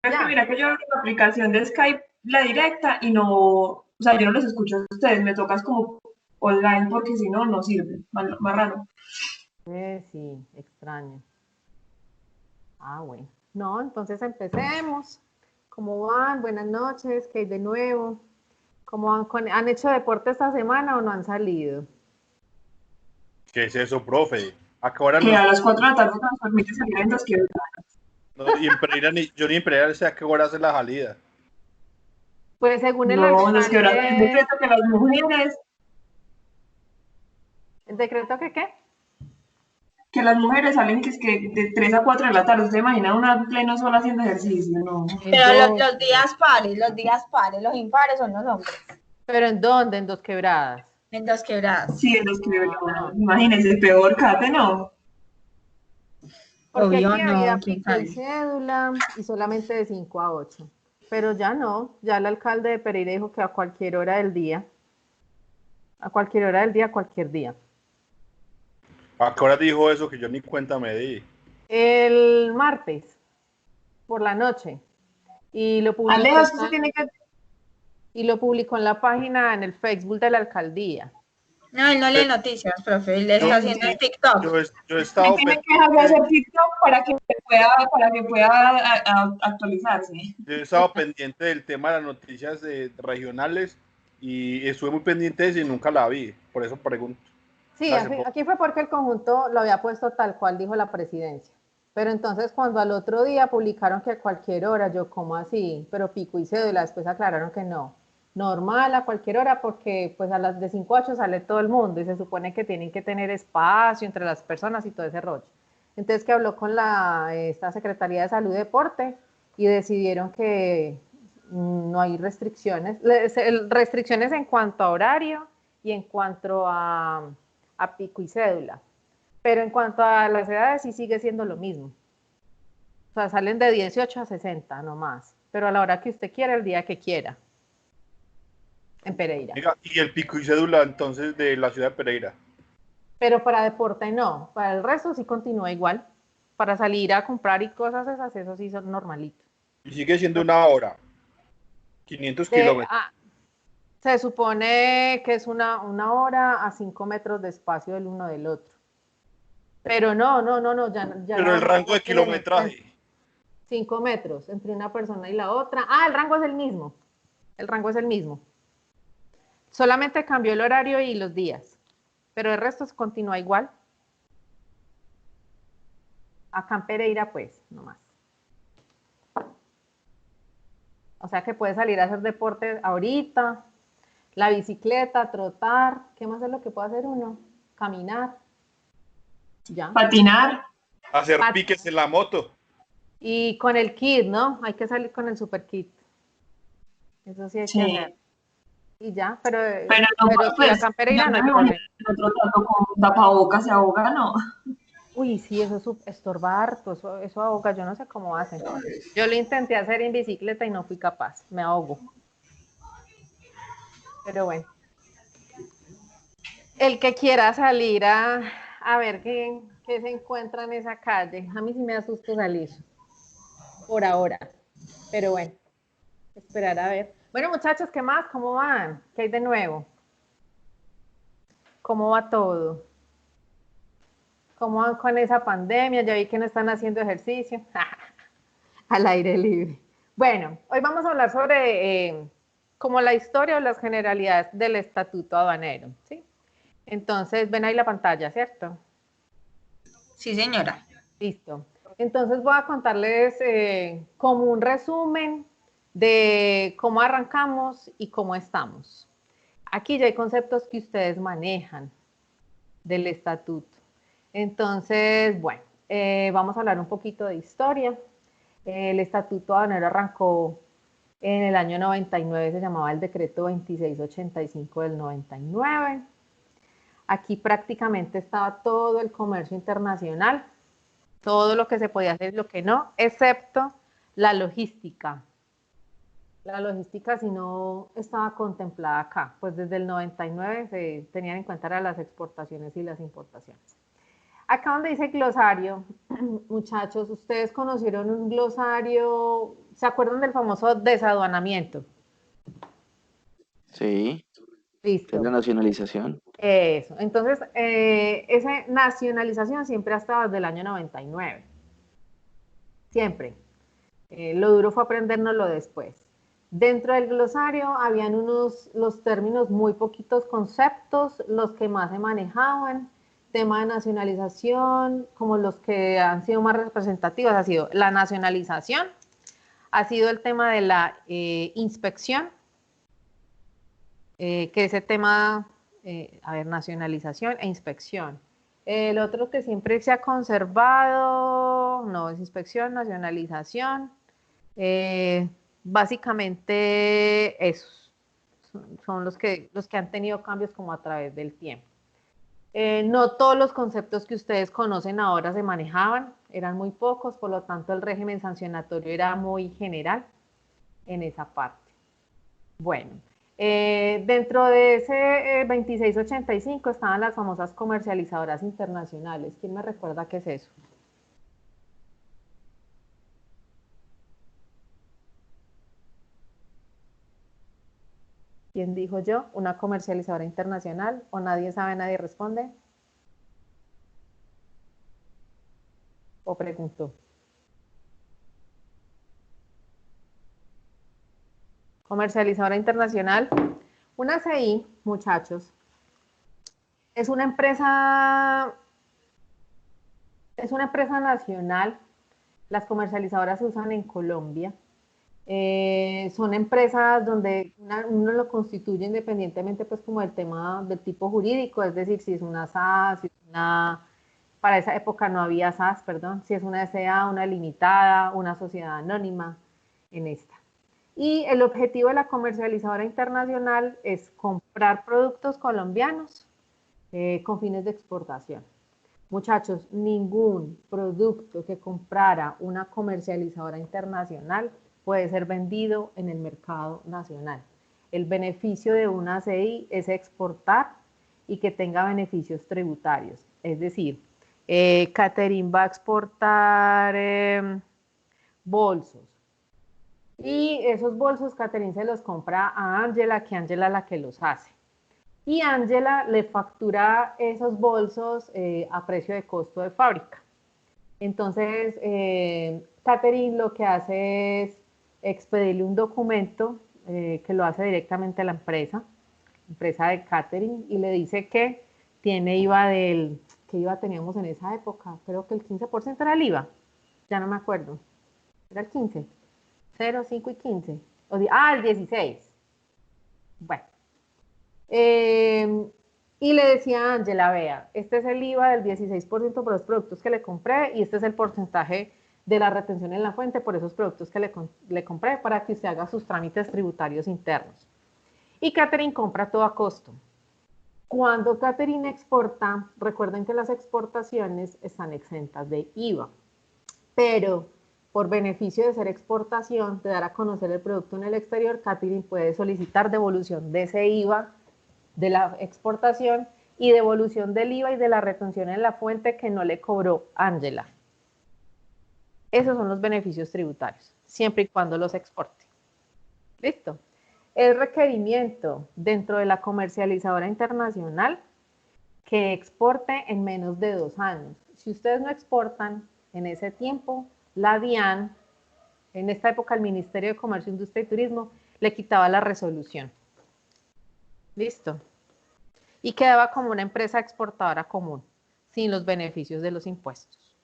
Es que Ya. mira que yo abro la aplicación de Skype, la directa, y no, o sea, yo no les escucho a ustedes, me tocas como online porque si no, no sirve, más raro. Sí, extraño. Ah, bueno. No, entonces empecemos. ¿Cómo van? Buenas noches, ¿qué hay de nuevo? ¿Cómo han hecho deporte esta semana o no han salido? ¿Qué es eso, profe? ¿A qué hora Que nos... a las 4 de la tarde nos permite salir en dos que no, y en Pereira, yo ni en Pereira sé a qué hora hace la salida? Pues según el no, nos quebraron el alcalde, decreto que las mujeres, ¿el decreto salen que es que de 3 a 4 de la tarde. ¿Usted imagina una pleno sol haciendo ejercicio? No. ¿En Pero dónde? los días pares, los impares son los hombres. ¿Pero en dónde? ¿En Dos Quebradas? En dos quebradas. Sí, en los que Ah, imagínense, peor, Cate, no. porque Obvio aquí había no, quién pico y sabe. cédula y solamente de 5 a 8. Pero ya no, ya el alcalde de Pereira dijo que a cualquier hora del día, cualquier día. ¿A qué hora dijo eso que yo ni cuenta me di? El martes, por la noche. Y lo publicó, Alejo, es que se tiene que... en la página, en el Facebook de la alcaldía. No, él no lee noticias, profe, él está haciendo el TikTok. Yo he estado Tiene que dejar de hacer TikTok para que pueda actualizarse. yo he estado pendiente del tema de las noticias regionales y estuve muy pendiente de eso y nunca la vi. Por eso pregunto. Sí, aquí fue porque el conjunto lo había puesto tal cual dijo la presidencia. Pero entonces cuando al otro día publicaron que a cualquier hora, yo, ¿cómo así? Pero pico y cédula, después aclararon que no. Normal a cualquier hora porque pues a las de 5 a 8 sale todo el mundo y se supone que tienen que tener espacio entre las personas y todo ese rollo. Entonces que habló con esta Secretaría de Salud y Deporte y decidieron que no hay restricciones. Restricciones en cuanto a horario y en cuanto a pico y cédula. Pero en cuanto a las edades sí sigue siendo lo mismo. O sea, salen de 18 a 60 nomás, pero a la hora que usted quiera, el día que quiera. En Pereira. Mira, y el pico y cédula entonces de la ciudad de Pereira. Pero para deporte no, para el resto sí continúa igual. Para salir a comprar y cosas esas, eso sí son normalitos. Y sigue siendo una hora. 500 kilómetros. Se supone que es una hora a 5 metros de espacio del uno del otro. Pero no, ya Pero la el rango de kilometraje. 5 metros entre una persona y la otra. Ah, el rango es el mismo. El rango es el mismo. Solamente cambió el horario y los días. Pero el resto continúa igual. Acá en Pereira, pues, nomás. O sea que puede salir a hacer deporte ahorita, la bicicleta, trotar. ¿Qué más es lo que puede hacer uno? Caminar. Ya. Patinar. Hacer piques en la moto. Y con el kit, ¿no? Hay que salir con el super kit. Eso sí hay que hacer. Y ya, pero no, sí, acá en Pereira no hay problema. Otro tanto con tapabocas se ahoga, no. Uy, sí, eso es estorba harto, eso ahoga, yo no sé cómo hacen. Yo lo intenté hacer en bicicleta y no fui capaz, me ahogo. Pero bueno. El que quiera salir a ver qué se encuentra en esa calle, a mí sí me asusta salir, por ahora. Pero bueno, esperar a ver. Bueno, muchachos, ¿qué más? ¿Cómo van? ¿Qué hay de nuevo? ¿Cómo va todo? ¿Cómo van con esa pandemia? Ya vi que no están haciendo ejercicio. Al aire libre. Bueno, hoy vamos a hablar sobre como la historia o las generalidades del estatuto aduanero, ¿sí? Entonces, ven ahí la pantalla, ¿cierto? Sí, señora. Listo. Entonces voy a contarles como un resumen de cómo arrancamos y cómo estamos. Aquí ya hay conceptos que ustedes manejan del estatuto. Entonces, bueno, vamos a hablar un poquito de historia. El estatuto aduanero arrancó en el año 99, se llamaba el decreto 2685 del 99. Aquí prácticamente estaba todo el comercio internacional, todo lo que se podía hacer y lo que no, excepto la logística. La logística si no estaba contemplada acá, pues desde el 99 se tenían en cuenta las exportaciones y las importaciones. Acá donde dice glosario, muchachos, ¿ustedes conocieron un glosario ¿Se acuerdan del famoso desaduanamiento? Sí, que es la Listo. nacionalización. Eso. Entonces, esa nacionalización siempre ha estado desde el año 99. Siempre. Lo duro fue aprendérnoslo después. Dentro del glosario habían los términos, muy poquitos conceptos, los que más se manejaban. Tema de nacionalización, como los que han sido más representativos, ha sido la nacionalización, ha sido el tema de la inspección, que ese tema, nacionalización e inspección. El otro que siempre se ha conservado, no, es inspección, nacionalización. Básicamente esos son los que han tenido cambios como a través del tiempo. No todos los conceptos que ustedes conocen ahora se manejaban, eran muy pocos, por lo tanto el régimen sancionatorio era muy general en esa parte. Bueno, dentro de ese 2685 estaban las famosas comercializadoras internacionales. ¿Quién me recuerda qué es eso? ¿Quién dijo yo? ¿Una comercializadora internacional? ¿O nadie sabe, nadie responde? ¿O preguntó? Comercializadora internacional. Una CI, muchachos, es una empresa nacional. Las comercializadoras se usan en Colombia. Son empresas donde uno lo constituye independientemente pues como del tema del tipo jurídico, es decir, si es una SAS, si es una, para esa época no había SAS, perdón, si es una SA, una limitada, una sociedad anónima en esta. Y el objetivo de la comercializadora internacional es comprar productos colombianos con fines de exportación. Muchachos, ningún producto que comprara una comercializadora internacional puede ser vendido en el mercado nacional. El beneficio de una CI es exportar y que tenga beneficios tributarios. Es decir, Catherine va a exportar bolsos. Y esos bolsos Catherine se los compra a Ángela, que Ángela es la que los hace. Y Ángela le factura esos bolsos a precio de costo de fábrica. Entonces, Catherine lo que hace es expedirle un documento que lo hace directamente a la empresa de Catherine, y le dice que tiene IVA ¿qué IVA teníamos en esa época? Creo que el 15% era el IVA, ya no me acuerdo. ¿Era el 15? 0, 5 y 15. El 16. Bueno. Y le decía a Ángela, vea, este es el IVA del 16% por los productos que le compré y este es el porcentaje de la retención en la fuente por esos productos que le compré para que usted haga sus trámites tributarios internos. Y Catherine compra todo a costo. Cuando Catherine exporta, recuerden que las exportaciones están exentas de IVA, pero por beneficio de ser exportación, de dar a conocer el producto en el exterior, Catherine puede solicitar devolución de ese IVA de la exportación y devolución del IVA y de la retención en la fuente que no le cobró Ángela. Esos son los beneficios tributarios, siempre y cuando los exporte. ¿Listo? El requerimiento dentro de la comercializadora internacional que exporte en menos de 2 años. Si ustedes no exportan en ese tiempo, la DIAN, en esta época el Ministerio de Comercio, Industria y Turismo, le quitaba la resolución. Listo. Y quedaba como una empresa exportadora común, sin los beneficios de los impuestos.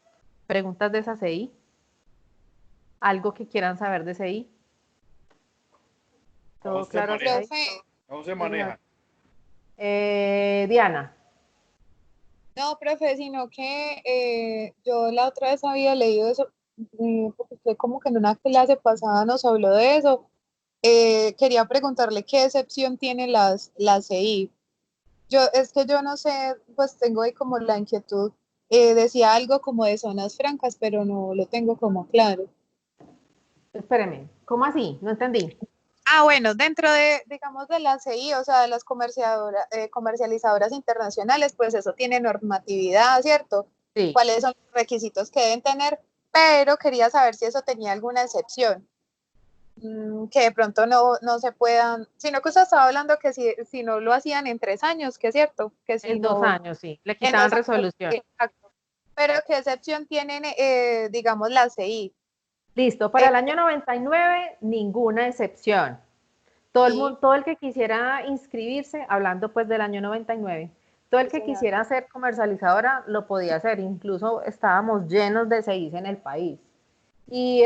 ¿Preguntas de esa CI? ¿Algo que quieran saber de CI? ¿Todo claro? ¿Cómo se maneja? Diana. No, profe, sino que yo la otra vez había leído eso, porque usted como que en una clase pasada nos habló de eso. Quería preguntarle qué excepción tiene las CI. Es que yo no sé, pues tengo ahí como la inquietud. Decía algo como de zonas francas, pero no lo tengo como claro. Espéreme, ¿cómo así? No entendí. Bueno, dentro de, digamos, de la CI, o sea, de las comercializadoras internacionales, pues eso tiene normatividad, ¿cierto? Sí. ¿Cuáles son los requisitos que deben tener? Pero quería saber si eso tenía alguna excepción. que de pronto no se puedan, sino que usted estaba hablando que si no lo hacían en 3 años, que es cierto, que si En no, 2 años, sí. Le en quitaban 2 años, resolución. exacto. Pero ¿qué excepción tienen, digamos, la CI? Listo, para el año 99, ninguna excepción. Todo el mundo, todo el que quisiera inscribirse, hablando pues del año 99, todo el Sí, que señora. quisiera ser comercializadora lo podía hacer, incluso estábamos llenos de CIs en el país. Y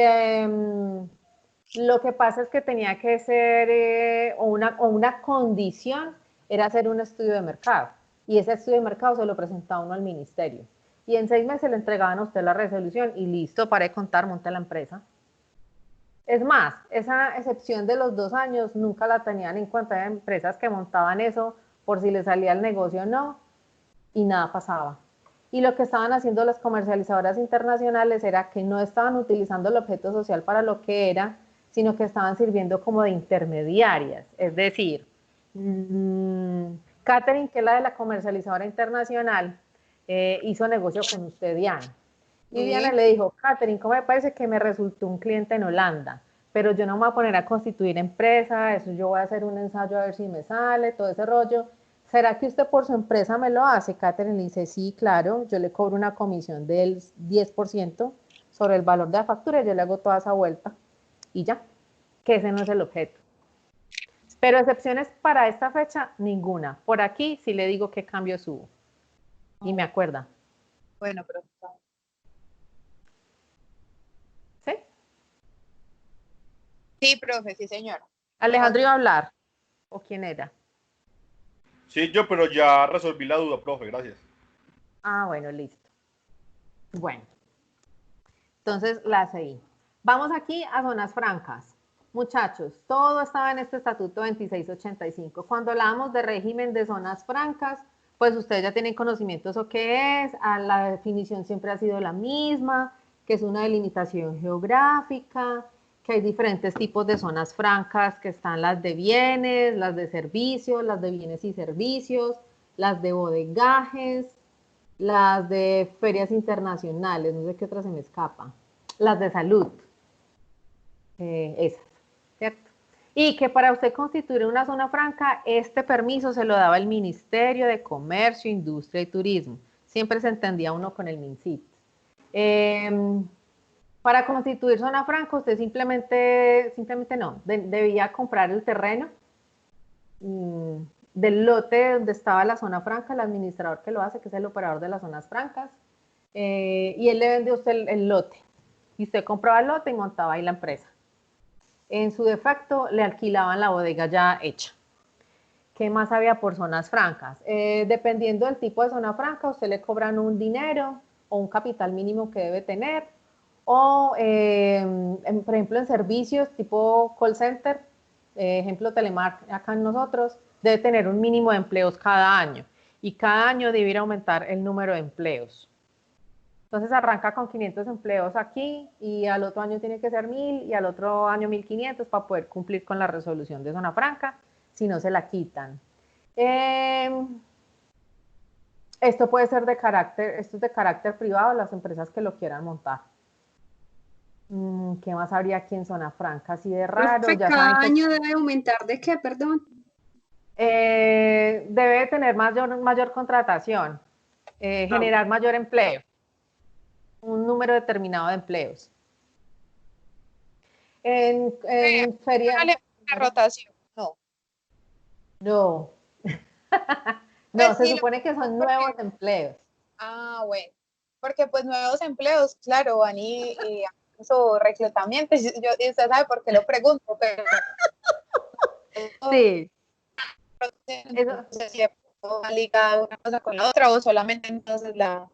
lo que pasa es que tenía que ser, o una condición, era hacer un estudio de mercado. Y ese estudio de mercado se lo presentaba uno al ministerio. Y en 6 meses le entregaban a usted la resolución y listo, para de contar, monte la empresa. Es más, esa excepción de los 2 años nunca la tenían en cuenta. Había empresas que montaban eso por si les salía el negocio o no, y nada pasaba. Y lo que estaban haciendo las comercializadoras internacionales era que no estaban utilizando el objeto social para lo que era, sino que estaban sirviendo como de intermediarias. Es decir, Catherine, que es la de la comercializadora internacional, hizo negocio con usted, Diana. Y Diana le dijo, Catherine, ¿cómo me parece que me resultó un cliente en Holanda? Pero yo no me voy a poner a constituir empresa, eso yo voy a hacer un ensayo a ver si me sale, todo ese rollo. ¿Será que usted por su empresa me lo hace? Catherine le dice, sí, claro, yo le cobro una comisión del 10% sobre el valor de la factura y yo le hago toda esa vuelta. Y ya, que ese no es el objeto. Pero excepciones para esta fecha, ninguna. Por aquí sí le digo qué cambios hubo. Y me acuerda. Bueno, pero... ¿Sí? Sí, profe, sí, señora. Alejandro iba a hablar. ¿O quién era? Sí, yo, pero ya resolví la duda, profe, gracias. Ah, bueno, listo. Bueno, entonces la seguí. Vamos aquí a zonas francas. Muchachos, todo estaba en este estatuto 2685. Cuando hablábamos de régimen de zonas francas, pues ustedes ya tienen conocimiento de eso qué es, la definición siempre ha sido la misma, que es una delimitación geográfica, que hay diferentes tipos de zonas francas, que están las de bienes, las de servicios, las de bienes y servicios, las de bodegajes, las de ferias internacionales, no sé qué otra se me escapa, las de salud, esas, ¿cierto? Y que para usted constituir una zona franca, este permiso se lo daba el Ministerio de Comercio, Industria y Turismo. Siempre se entendía uno con el MINCIT. Para constituir zona franca, usted simplemente no, debía comprar el terreno del lote donde estaba la zona franca, el administrador que lo hace, que es el operador de las zonas francas, y él le vende a usted el lote. Y usted compraba el lote y montaba ahí la empresa. En su defecto, le alquilaban la bodega ya hecha. ¿Qué más había por zonas francas? Dependiendo del tipo de zona franca, usted le cobran un dinero o un capital mínimo que debe tener, o por ejemplo en servicios tipo call center, ejemplo Telemark acá en nosotros, debe tener un mínimo de empleos cada año y cada año debe ir a aumentar el número de empleos. Entonces arranca con 500 empleos aquí y al otro año tiene que ser 1000 y al otro año 1500 para poder cumplir con la resolución de zona franca, si no se la quitan. Esto puede ser de carácter, esto es de carácter privado, las empresas que lo quieran montar. ¿Qué más habría aquí en zona franca? Así de raro. Profe, Ya cada saben que año debe aumentar de qué, perdón. debe tener mayor contratación, generar mayor empleo, un número determinado de empleos. En feria. La rotación, no. No. No, Pues se sí, supone que son nuevos empleos. Ah, bueno. Porque pues nuevos empleos, claro, van y su reclutamiento. Y usted sabe por qué lo pregunto, pero Sí. no sé si va ligada una cosa con la otra o solamente entonces la...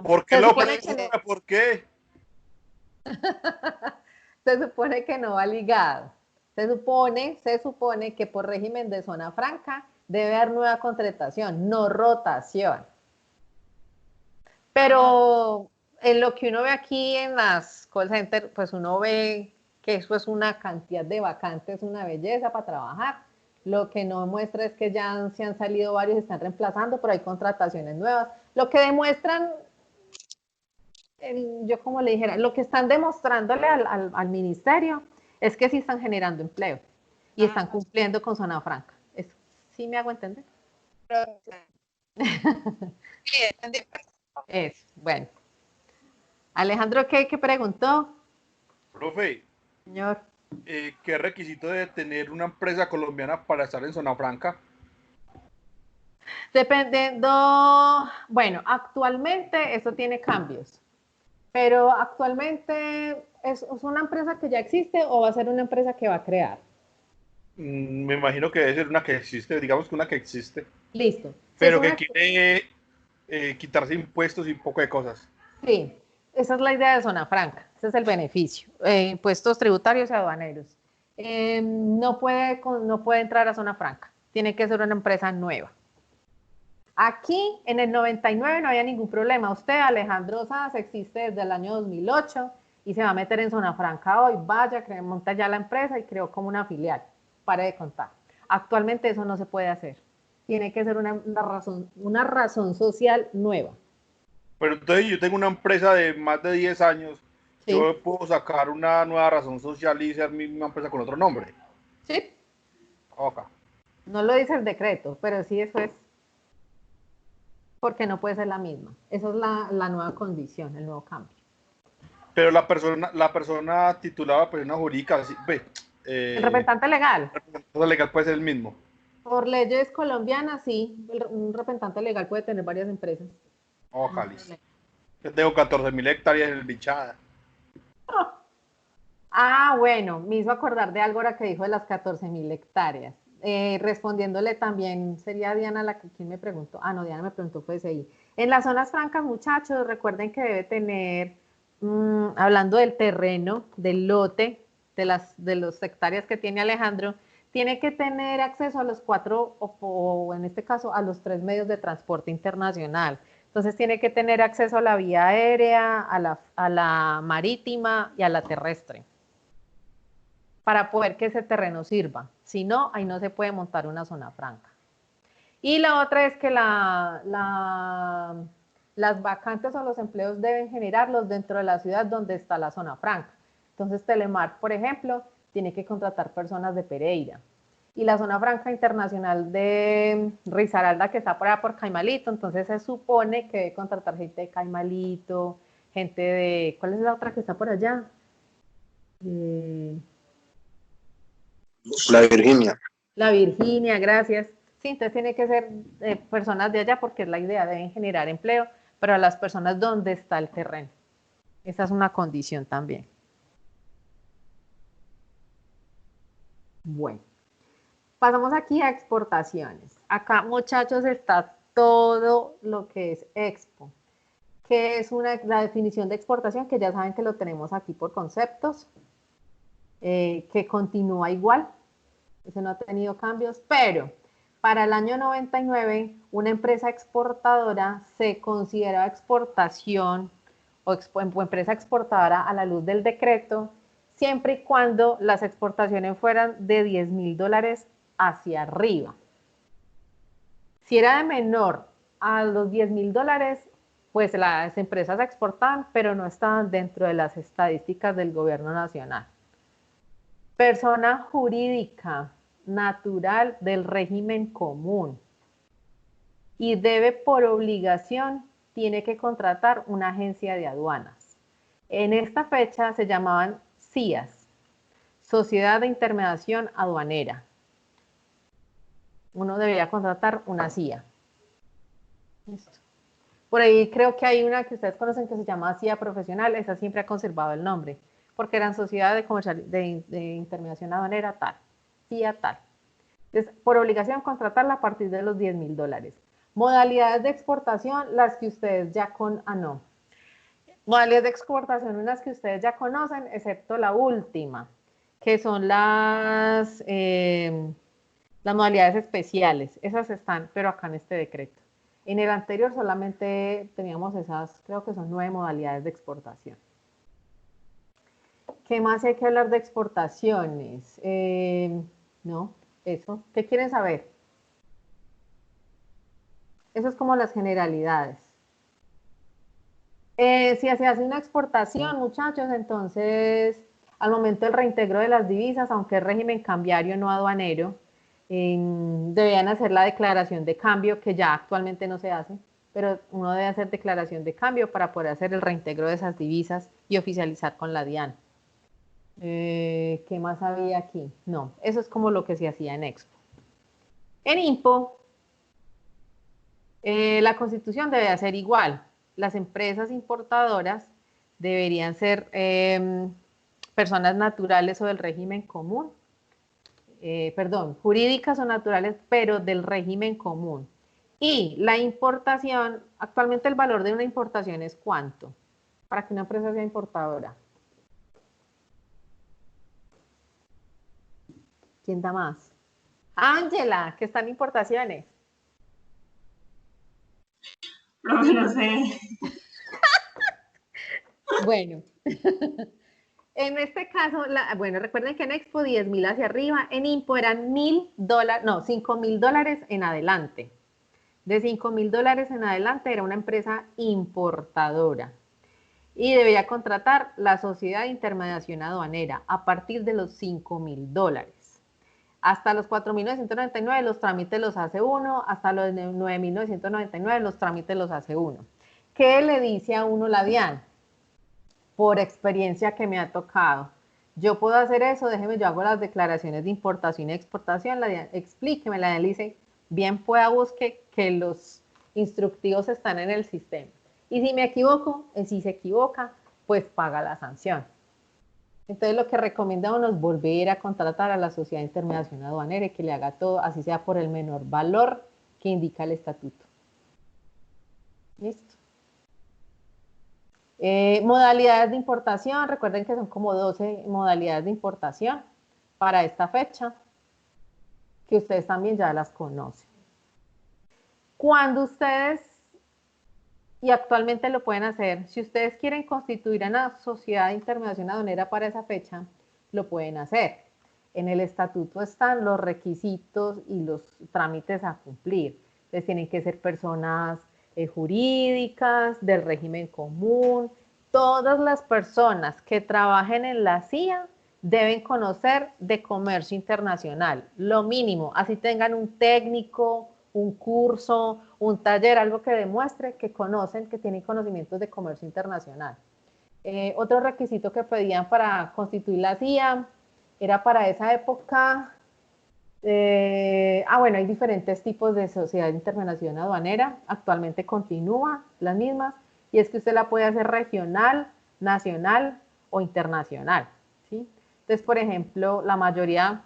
¿Por qué Se lo supone que pregunta? ¿Por qué? Se supone que no va ligado. Se supone que por régimen de zona franca debe haber nueva contratación, no rotación. Pero en lo que uno ve aquí en las call centers, pues uno ve que eso es una cantidad de vacantes, una belleza para trabajar. Lo que no muestra es que ya se han salido varios, están reemplazando, pero hay contrataciones nuevas. Lo que demuestran yo como le dijera, lo que están demostrándole al ministerio es que sí están generando empleo y están cumpliendo con zona franca. ¿Sí me hago entender? Es, bueno. Alejandro, ¿qué preguntó? Profe, Señor. ¿qué requisito debe tener una empresa colombiana para estar en zona franca? Dependiendo, bueno, actualmente eso tiene cambios, pero actualmente es una empresa que ya existe o va a ser una empresa que va a crear. Me imagino que debe ser una que existe, digamos que una que existe, Listo. Si es pero que una, quiere quitarse impuestos y un poco de cosas. sí, esa es la idea de zona franca, ese es el beneficio, impuestos tributarios y aduaneros. No puede entrar a zona franca, tiene que ser una empresa nueva. Aquí en el 99 no había ningún problema. Usted, Alejandro Sanz, existe desde el año 2008 y se va a meter en zona franca hoy. Vaya, monta ya la empresa y creó como una filial. Pare de contar. Actualmente eso no se puede hacer. Tiene que ser una razón social nueva. Pero entonces yo tengo una empresa de más de 10 años, ¿Sí? yo puedo sacar una nueva razón social y ser mi misma empresa con otro nombre. ¿Sí? Ok. No lo dice el decreto, pero sí eso es porque no puede ser la misma. Esa es la nueva condición, el nuevo cambio. Pero la persona titulada, persona jurídica, sí, ve, El representante legal. el representante legal puede ser el mismo. Por leyes colombianas, sí, un representante legal puede tener varias empresas. Oh, No hay cáliz. problema. Yo tengo 14.000 hectáreas en el Bichada. Ah, bueno, me hizo acordar de algo ahora que dijo de las 14.000 hectáreas. Respondiéndole también, sería Diana la que quien me preguntó. Ah, no, Diana me preguntó, pues ahí. En las zonas francas, muchachos, recuerden que debe tener, hablando del terreno, del lote, de los hectáreas que tiene Alejandro, tiene que tener acceso a los 4, o en este caso, a los 3 medios de transporte internacional. Entonces tiene que tener acceso a la vía aérea, a la marítima y a la terrestre para poder que ese terreno sirva. Si no, ahí no se puede montar una zona franca. Y la otra es que las vacantes o los empleos deben generarlos dentro de la ciudad donde está la zona franca. Entonces, Telemar, por ejemplo, tiene que contratar personas de Pereira. Y la zona franca internacional de Risaralda, que está por allá por Caimalito, entonces se supone que debe contratar gente de Caimalito, gente de... ¿Cuál es la otra que está por allá? La Virginia. La Virginia, gracias. Sí, entonces tiene que ser personas de allá porque es la idea, deben generar empleo, pero a las personas donde está el terreno. Esa es una condición también. Bueno, pasamos aquí a exportaciones. Acá, muchachos, está todo lo que es Expo, que es la definición de exportación, que ya saben que lo tenemos aquí por conceptos, que continúa igual, ese no ha tenido cambios, pero para el año 99, una empresa exportadora se considera exportación o empresa exportadora a la luz del decreto, siempre y cuando las exportaciones fueran de $10.000 hacia arriba. Si era de menor a los $10.000, pues las empresas exportaban, pero no estaban dentro de las estadísticas del gobierno nacional. Persona jurídica natural del régimen común y debe por obligación, tiene que contratar una agencia de aduanas. En esta fecha se llamaban CIAs, Sociedad de Intermediación Aduanera. Uno debería contratar una CIA. Listo. Por ahí creo que hay una que ustedes conocen que se llama CIA Profesional, esa siempre ha conservado el nombre, porque eran Sociedad de Intermediación Aduanera tal, CIA tal. Entonces, por obligación contratarla a partir de los $10.000. Modalidades de exportación, las que ustedes ya no. Modalidades de exportación, unas que ustedes ya conocen, excepto la última, que son las modalidades especiales. Esas están, pero acá en este decreto. En el anterior solamente teníamos esas, creo que son 9 modalidades de exportación. ¿Qué más hay que hablar de exportaciones? No, eso. ¿Qué quieren saber? Eso es como las generalidades. Si se hace una exportación, muchachos, entonces al momento del reintegro de las divisas, aunque es régimen cambiario no aduanero, debían hacer la declaración de cambio, que ya actualmente no se hace, pero uno debe hacer declaración de cambio para poder hacer el reintegro de esas divisas y oficializar con la DIAN. ¿Qué más había aquí? No, eso es como lo que se hacía en Expo. En IMPO, la constitución debe ser igual. Las empresas importadoras deberían ser personas naturales o del régimen común, jurídicas o naturales, pero del régimen común. Y la importación, actualmente el valor de una importación es ¿cuánto? Para que una empresa sea importadora. ¿Quién da más? Ángela, que está en importaciones. Profe, no sé. Bueno, en este caso, bueno, recuerden que en Expo 10.000 hacia arriba, en IMPO eran $1.000, no, $5.000 en adelante. De $5.000 en adelante era una empresa importadora y debía contratar la sociedad de intermediación aduanera a partir de los $5.000. Hasta los 4.999 los trámites los hace uno, hasta los 9.999 los trámites los hace uno. ¿Qué le dice a uno la DIAN? Por experiencia que me ha tocado. Yo puedo hacer eso, déjeme, yo hago las declaraciones de importación y exportación, la DIAN, explíqueme, la DIAN le dice, bien pueda busque que los instructivos están en el sistema. Y si me equivoco, si se equivoca, pues paga la sanción. Entonces lo que recomienda uno es volver a contratar a la sociedad de intermediación aduanera y que le haga todo, así sea por el menor valor que indica el estatuto. ¿Listo? Modalidades de importación, recuerden que son como 12 modalidades de importación para esta fecha, que ustedes también ya las conocen. Cuando ustedes, y actualmente lo pueden hacer, si ustedes quieren constituir una sociedad de intermediación aduanera para esa fecha, lo pueden hacer. En el estatuto están los requisitos y los trámites a cumplir. Entonces tienen que ser personas jurídicas, del régimen común. Todas las personas que trabajen en la CIA deben conocer de comercio internacional, lo mínimo, así tengan un técnico, un curso, un taller, algo que demuestre que conocen, que tienen conocimientos de comercio internacional. Otro requisito que pedían para constituir la CIA era para esa época, bueno, hay diferentes tipos de sociedad de intermediación aduanera, actualmente continúa las mismas, y es que usted la puede hacer regional, nacional o internacional, ¿sí? Entonces, por ejemplo, la mayoría,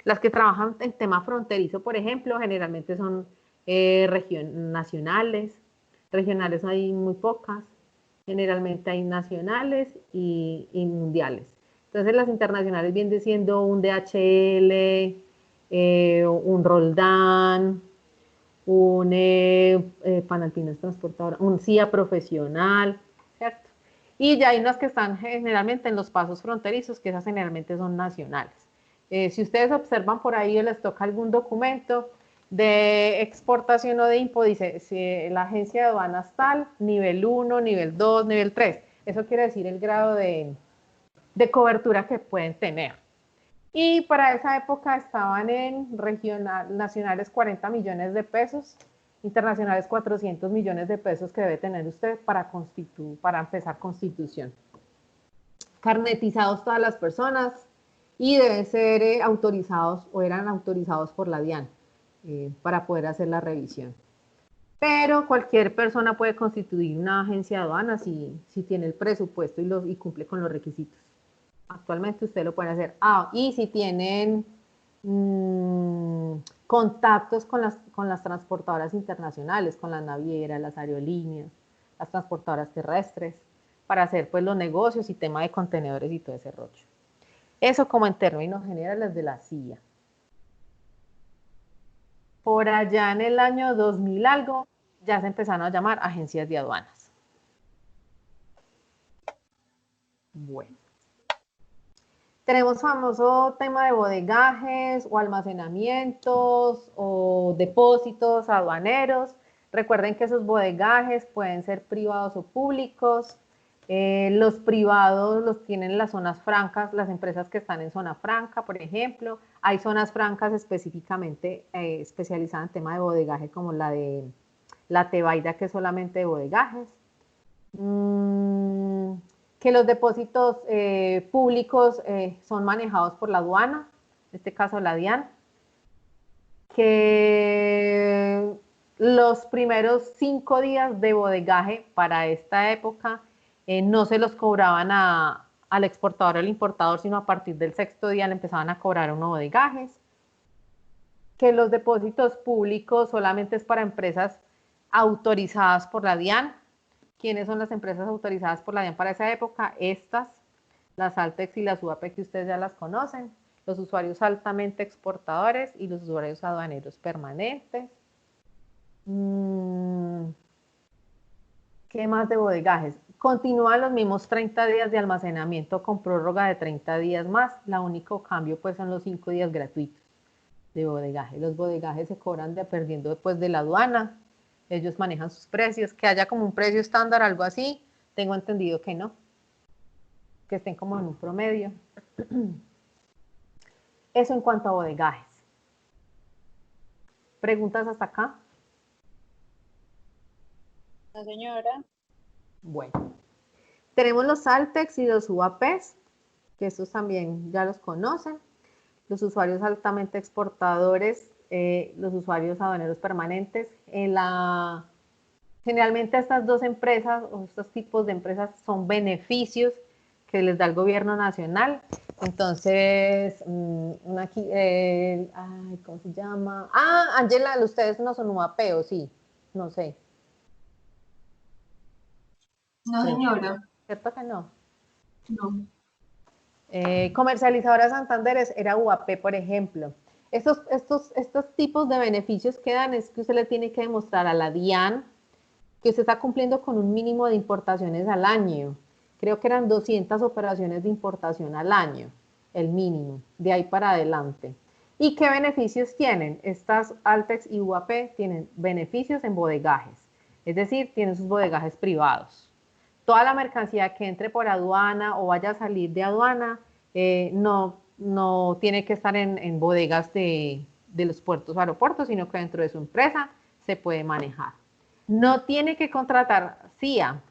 las que trabajan en tema fronterizo, por ejemplo, generalmente son nacionales. Regionales hay muy pocas. Generalmente hay nacionales y mundiales. Entonces, las internacionales vienen siendo un DHL, un Roldán, un Panalpina es transportadora, un CIA profesional, ¿cierto? Y ya hay unas que están generalmente en los pasos fronterizos, que esas generalmente son nacionales. Si ustedes observan por ahí o les toca algún documento de exportación o de IMPO, dice si la agencia de aduanas tal, nivel 1, nivel 2, nivel 3. Eso quiere decir el grado de cobertura que pueden tener. Y para esa época estaban en nacionales 40 millones de pesos, internacionales 400 millones de pesos que debe tener usted para empezar constitución. Carnetizados todas las personas y deben ser autorizados o eran autorizados por la DIAN para poder hacer la revisión. Pero cualquier persona puede constituir una agencia de aduanas si tiene el presupuesto y cumple con los requisitos. Actualmente usted lo puede hacer. Y si tienen contactos con las transportadoras internacionales, con las navieras, las aerolíneas, las transportadoras terrestres, para hacer pues los negocios y tema de contenedores y todo ese rollo. Eso como en términos generales de la CIA. Por allá en el año 2000 algo, ya se empezaron a llamar agencias de aduanas. Bueno. Tenemos famoso tema de bodegajes o almacenamientos o depósitos aduaneros. Recuerden que esos bodegajes pueden ser privados o públicos. Los privados los tienen las zonas francas, las empresas que están en zona franca, por ejemplo. Hay zonas francas específicamente especializadas en tema de bodegaje, como la de la Tebaida, que es solamente de bodegajes. Que los depósitos públicos son manejados por la aduana, en este caso la DIAN. Que los primeros 5 días de bodegaje para esta época no se los cobraban al exportador o al importador, sino a partir del 6º día le empezaban a cobrar unos bodegajes. Que los depósitos públicos solamente es para empresas autorizadas por la DIAN. ¿Quiénes son las empresas autorizadas por la DIAN para esa época? Estas, las Altex y las UAP, que ustedes ya las conocen. Los usuarios altamente exportadores y los usuarios aduaneros permanentes. ¿Qué más de bodegajes? Continúan los mismos 30 días de almacenamiento con prórroga de 30 días más. El único cambio pues son los 5 días gratuitos de bodegaje. Los bodegajes se cobran dependiendo después de la aduana. Ellos manejan sus precios. Que haya como un precio estándar, algo así, tengo entendido que no. Que estén como en un promedio. Eso en cuanto a bodegajes. ¿Preguntas hasta acá? No, señora. Bueno. Tenemos los Altex y los UAPs, que estos también ya los conocen. Los usuarios altamente exportadores, los usuarios aduaneros permanentes. Generalmente estas dos empresas o estos tipos de empresas son beneficios que les da el gobierno nacional. Entonces, aquí, ¿cómo se llama? Ángela, ustedes no son UAP, ¿o sí? No sé. No, señora. ¿Cierto que no? No. Comercializadora Santanderes era UAP, por ejemplo. Estos tipos de beneficios que dan es que usted le tiene que demostrar a la DIAN que usted está cumpliendo con un mínimo de importaciones al año. Creo que eran 200 operaciones de importación al año, el mínimo, de ahí para adelante. ¿Y qué beneficios tienen? Estas Altex y UAP tienen beneficios en bodegajes, es decir, tienen sus bodegajes privados. Toda la mercancía que entre por aduana o vaya a salir de aduana no tiene que estar en bodegas de los puertos o aeropuertos, sino que dentro de su empresa se puede manejar. No tiene que contratar CIA,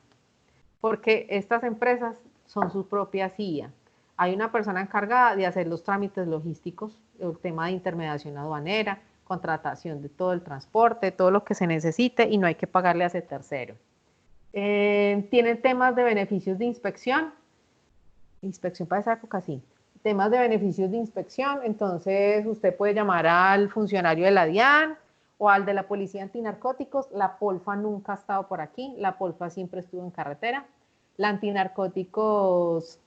porque estas empresas son su propia CIA. Hay una persona encargada de hacer los trámites logísticos, el tema de intermediación aduanera, contratación de todo el transporte, todo lo que se necesite, y no hay que pagarle a ese tercero. Tienen temas de beneficios de inspección para esa época, sí. Temas de beneficios de inspección, entonces usted puede llamar al funcionario de la DIAN o al de la Policía Antinarcóticos. La Polfa nunca ha estado por aquí, la Polfa siempre estuvo en carretera. La Antinarcóticos,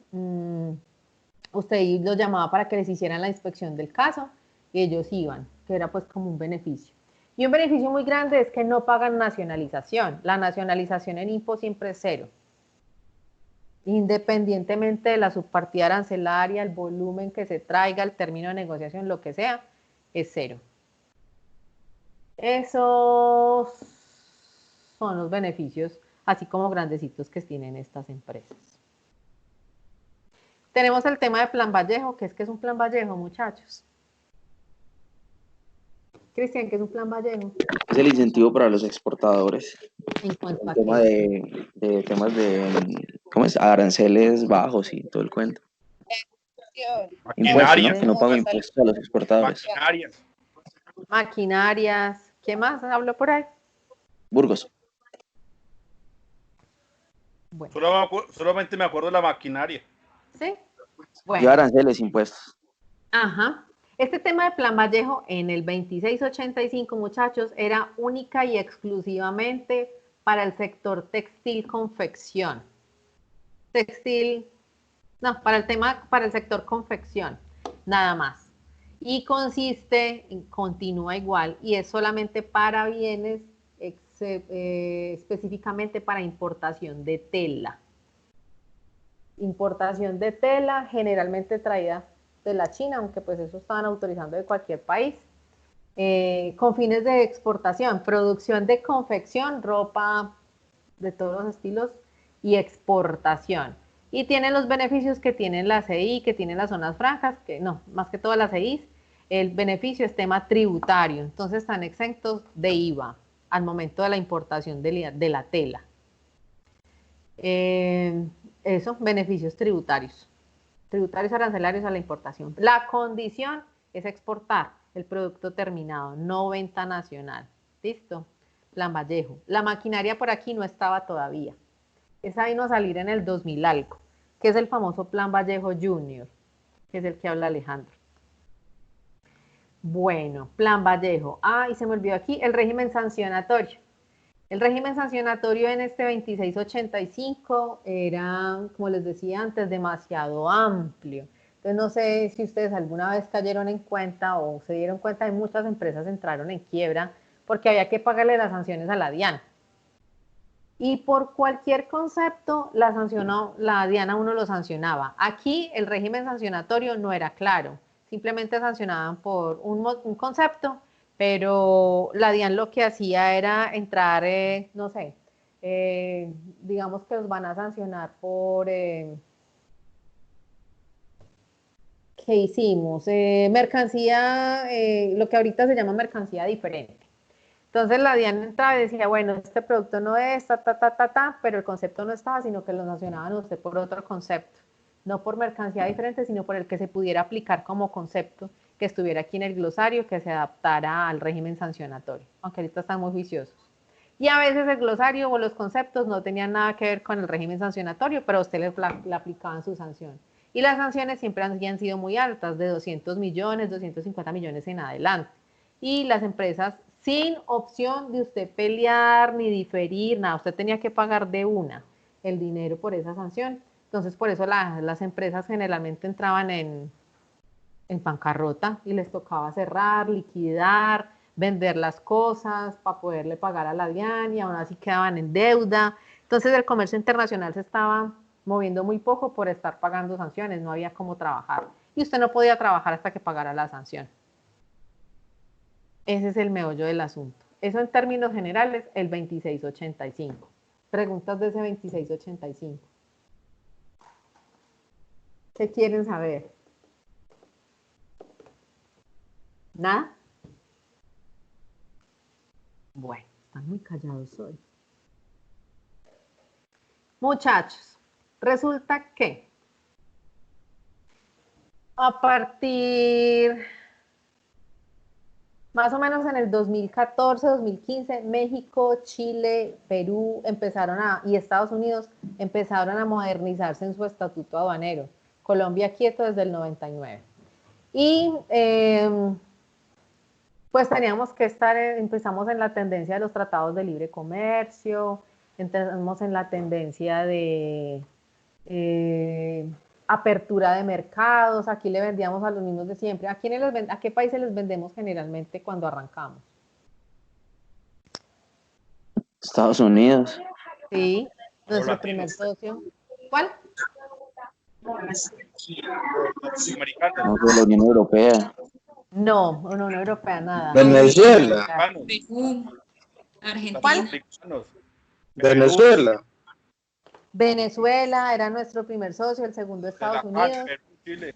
usted los llamaba para que les hicieran la inspección del caso y ellos iban, que era pues como un beneficio. Y un beneficio muy grande es que no pagan nacionalización. La nacionalización en IMPO siempre es 0. Independientemente de la subpartida arancelaria, el volumen que se traiga, el término de negociación, lo que sea, es 0. Esos son los beneficios, así como grandecitos, que tienen estas empresas. Tenemos el tema de Plan Vallejo, que es un Plan Vallejo, muchachos. Cristian, ¿qué es un Plan Vallejo? Es el incentivo para los exportadores. En cuanto a tema de temas de ¿cómo es? Aranceles bajos y todo el cuento. Impuestos, ¿no? Que no pagan impuestos a los exportadores. Maquinarias. ¿Qué más habló por ahí? Burgos. Bueno. Solamente me acuerdo de la maquinaria. Sí. Bueno. Lleva aranceles, impuestos. Ajá. Este tema de Plan Vallejo en el 2685, muchachos, era única y exclusivamente para el sector textil-confección. Para el sector confección, nada más. Y continúa igual, y es solamente para bienes, específicamente para importación de tela. Importación de tela, generalmente traída de la China, aunque pues eso estaban autorizando de cualquier país. con fines de exportación, producción de confección, ropa de todos los estilos y exportación. Y tienen los beneficios que tienen la CI, que tienen las zonas franjas, que no, más que todas las CI, el beneficio es tema tributario, entonces están exentos de IVA al momento de la importación de la tela. Eso, beneficios tributarios arancelarios a la importación. La condición es exportar el producto terminado, no venta nacional. ¿Listo? Plan Vallejo. La maquinaria por aquí no estaba todavía. Esa vino a salir en el 2000 algo, que es el famoso Plan Vallejo Junior, que es el que habla Alejandro. Bueno, Plan Vallejo. Ah, y se me olvidó aquí el régimen sancionatorio. El régimen sancionatorio en este 2685 era, como les decía antes, demasiado amplio. Entonces no sé si ustedes alguna vez cayeron en cuenta o se dieron cuenta de muchas empresas entraron en quiebra porque había que pagarle las sanciones a la DIAN. Y por cualquier concepto, la DIAN a uno lo sancionaba. Aquí el régimen sancionatorio no era claro, simplemente sancionaban por un concepto, pero la DIAN lo que hacía era entrar, no sé, digamos que los van a sancionar por, ¿qué hicimos? Mercancía, lo que ahorita se llama mercancía diferente. Entonces la DIAN entraba y decía, bueno, este producto no es, pero el concepto no estaba, sino que lo sancionaban usted por otro concepto, no por mercancía diferente, sino por el que se pudiera aplicar como concepto, que estuviera aquí en el glosario, que se adaptara al régimen sancionatorio, aunque ahorita están muy juiciosos. Y a veces el glosario o los conceptos no tenían nada que ver con el régimen sancionatorio, pero a usted le aplicaban su sanción. Y las sanciones siempre han sido muy altas, de 200 millones, 250 millones en adelante. Y las empresas sin opción de usted pelear ni diferir, nada, usted tenía que pagar de una el dinero por esa sanción. Entonces, por eso las empresas generalmente entraban en bancarrota y les tocaba cerrar, liquidar, vender las cosas para poderle pagar a la DIAN y aún así quedaban en deuda. Entonces, el comercio internacional se estaba moviendo muy poco por estar pagando sanciones, no había cómo trabajar. Y usted no podía trabajar hasta que pagara la sanción. Ese es el meollo del asunto. Eso en términos generales, el 2685. Preguntas de ese 2685. ¿Qué quieren saber? ¿Nada? Bueno, están muy callados hoy. Muchachos, resulta que a partir más o menos en el 2014, 2015, México, Chile, Perú y Estados Unidos empezaron a modernizarse en su estatuto aduanero. Colombia quieto desde el 99. Y pues teníamos que empezamos en la tendencia de los tratados de libre comercio, empezamos en la tendencia de apertura de mercados. Aquí le vendíamos a los mismos de siempre. ¿A qué países les vendemos generalmente cuando arrancamos? Estados Unidos. Sí, nuestro Latinos. primer socio. ¿Cuál? Americanos. No, de la Unión Europea. No, Unión Europea, nada. Venezuela. Argentina. Latinoamericanos. Venezuela. Venezuela era nuestro primer socio, el segundo Estados Unidos Perú, Chile.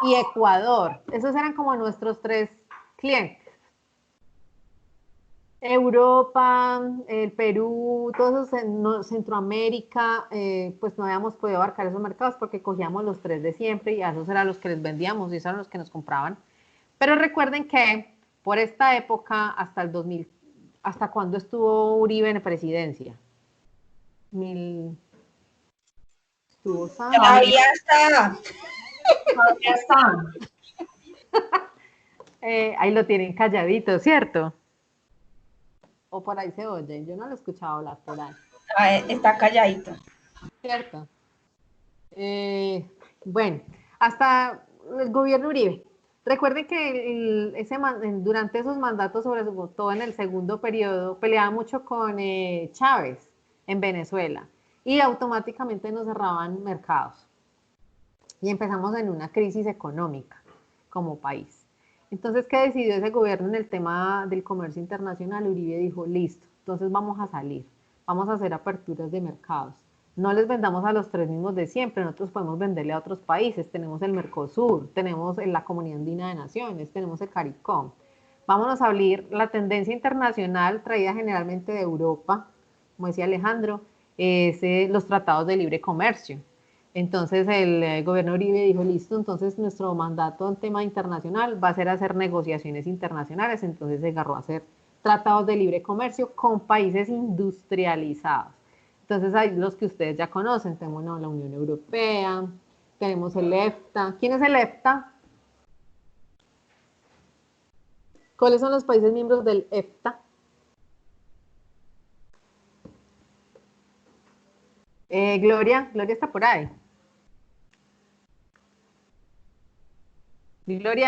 y Ecuador. Esos eran como nuestros 3 clientes. Europa, el Perú, todos esos Centroamérica, pues no habíamos podido abarcar esos mercados porque cogíamos los 3 de siempre y a esos eran los que les vendíamos y esos eran los que nos compraban. Pero recuerden que por esta época, hasta el 2000, ¿hasta cuándo estuvo Uribe en presidencia? Estuvo Todavía está. Ya está. Ahí lo tienen calladito, ¿cierto? O por ahí se oye, yo no lo he escuchado hablar por ahí. Está calladito. ¿Cierto? Bueno, hasta el gobierno Uribe. Recuerden que durante esos mandatos, sobre todo en el segundo periodo, peleaba mucho con Chávez en Venezuela y automáticamente nos cerraban mercados. Y empezamos en una crisis económica como país. Entonces, ¿qué decidió ese gobierno en el tema del comercio internacional? Uribe dijo, listo, entonces vamos a salir, vamos a hacer aperturas de mercados. No les vendamos a los tres mismos de siempre, nosotros podemos venderle a otros países, tenemos el Mercosur, tenemos la Comunidad Andina de Naciones, tenemos el CARICOM. Vámonos a abrir la tendencia internacional traída generalmente de Europa, como decía Alejandro, es los tratados de libre comercio. Entonces el gobierno Uribe dijo, listo, entonces nuestro mandato en tema internacional va a ser hacer negociaciones internacionales, entonces se agarró a hacer tratados de libre comercio con países industrializados. Entonces hay los que ustedes ya conocen, tenemos la Unión Europea, tenemos el EFTA. ¿Quién es el EFTA? ¿Cuáles son los países miembros del EFTA? Gloria está por ahí. Gloria.